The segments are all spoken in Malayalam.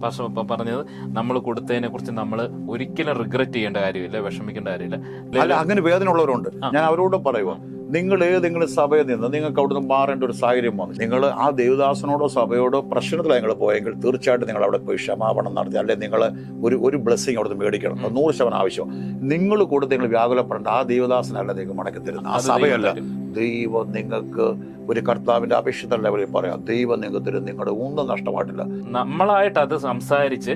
പാസ്റ്റർ ഇപ്പൊ പറഞ്ഞത് നമ്മൾ കൊടുത്തതിനെ കുറിച്ച് നമ്മൾ ഒരിക്കലും റിഗ്രറ്റ് ചെയ്യേണ്ട കാര്യമില്ല, വിഷമിക്കേണ്ട കാര്യമില്ല. അല്ല, അങ്ങനെ വേദന ഉള്ളവരുണ്ട്. ഞാൻ അവരോട് പറയുക, നിങ്ങൾ ഏതെങ്കിലും സഭയിൽ നിന്ന് നിങ്ങൾക്ക് അവിടുന്ന് മാറേണ്ട ഒരു സാഹചര്യം വന്നു, നിങ്ങൾ ആ ദേവദാസനോടോ സഭയോടോ പ്രശ്നത്തിൽ നിങ്ങൾ പോയെങ്കിൽ തീർച്ചയായിട്ടും നിങ്ങൾ അവിടെ പോയി ക്ഷമാപണം നടത്തി, അല്ലെങ്കിൽ നിങ്ങൾ ഒരു ബ്ലെസ്സിങ് അവിടുന്ന് മേടിക്കണം. 100% ആവശ്യം. നിങ്ങൾ കൊടുത്ത് നിങ്ങൾ വ്യാകുലപ്പെടേണ്ട. ആ ദേവദാസനല്ല നിങ്ങൾക്ക് മടക്കി തരുന്നത്, ആ സഭയല്ല. ദൈവം നിങ്ങൾക്ക് ഒരു കർത്താവിന്റെ അപേക്ഷിത ലെവലിൽ പറയാം, ദൈവം നിങ്ങൾക്ക് തരും. നിങ്ങളുടെ ഒന്നും നഷ്ടമായിട്ടില്ല. നമ്മളായിട്ട് അത് സംസാരിച്ച്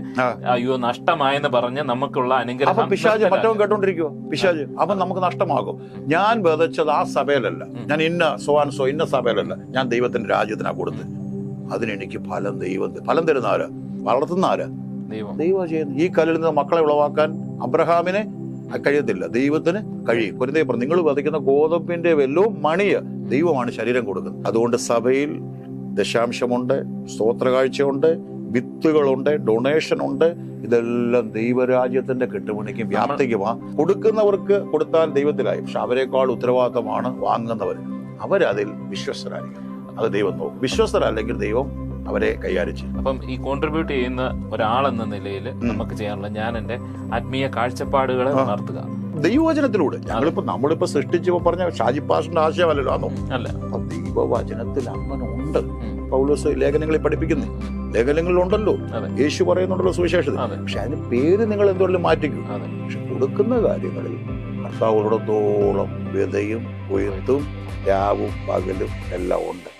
അയ്യോ നഷ്ടമായെന്ന് പറഞ്ഞ് നമുക്കുള്ള അനുഗ്രഹം പിശാച് മറ്റവൻ കേട്ടോണ്ടിരിക്കുവോ? പിശാച് അവൻ നമുക്ക് നഷ്ടമാകും. ഞാൻ വിതച്ചത് ആ സഭയിലല്ല, ഞാൻ ഇന്ന സഭയിലല്ല, ഞാൻ ദൈവത്തിന്റെ രാജ്യത്തിനാ കൊടുത്ത്. അതിനെനിക്ക് ഫലം തരുന്ന ആരാ? വളർത്തുന്ന ആരാ? ദൈവം ചെയ്യുന്നു. ഈ കല്ലിൽ നിന്ന് മക്കളെ ഉളവാക്കാൻ അബ്രഹാമിനെ കഴിയത്തില്ല, ദൈവത്തിന് കഴിയും. കൊരിന്ത്യർ പറഞ്ഞു, നിങ്ങൾ വധിക്കുന്ന ഗോതമ്പിന്റെ വെല്ലോ മണിയ ദൈവമാണ് ശരീരം കൊടുക്കുന്നത്. അതുകൊണ്ട് സഭയിൽ ദശാംശമുണ്ട്, സ്തോത്രകാഴ്ചയുണ്ട്, വിത്തുകളുണ്ട്, ഡൊണേഷൻ ഉണ്ട്. ഇതെല്ലാം ദൈവരാജ്യത്തിന്റെ കെട്ടുപണിക്കും വ്യാപ്തിക്കുമാ. കൊടുക്കുന്നവർക്ക് കൊടുത്താൽ ദൈവത്തിലായി, പക്ഷെ അവരെക്കാൾ ഉത്തരവാദിത്തമാണ് വാങ്ങുന്നവർ. അവരതിൽ വിശ്വസ്തരായിരിക്കും. അത് ദൈവം നോക്കും. വിശ്വസ്തരല്ലെങ്കിൽ ദൈവം അവരെ കൈകാര്യം ചെയ്യും. അപ്പം ഈ കോൺട്രിബ്യൂട്ട് ചെയ്യുന്ന ഒരാളെന്ന നിലയിൽ നമുക്ക് ചെയ്യാനുള്ള, ഞാൻ എന്റെ ആത്മീയ കാഴ്ചപ്പാടുകളെ ഉണർത്തുക ദൈവവചനത്തിലൂടെ. നമ്മളിപ്പോ സൃഷ്ടിച്ചു പറഞ്ഞ ഷാജി പാസ്റ്ററിന്റെ ആശയമല്ലല്ലോ ആണോ? അല്ല, ദൈവവചനത്തിൽ അങ്ങനെ ഉണ്ട്. പൗലോസ് ലേഖനങ്ങളിൽ പഠിപ്പിക്കുന്നു, ലേഖനങ്ങളിലുണ്ടല്ലോ, യേശു പറയുന്നുണ്ടല്ലോ സുവിശേഷത്തിൽ. പക്ഷെ അതിന് പേര് നിങ്ങൾ എന്തുകൊണ്ടും മാറ്റിക്കും. പക്ഷെ കൊടുക്കുന്ന കാര്യങ്ങളിൽ കർത്താവുള്ളിടത്തോളം വിതയും കൊയ്ത്തും രാവും പകലും എല്ലാം ഉണ്ട്.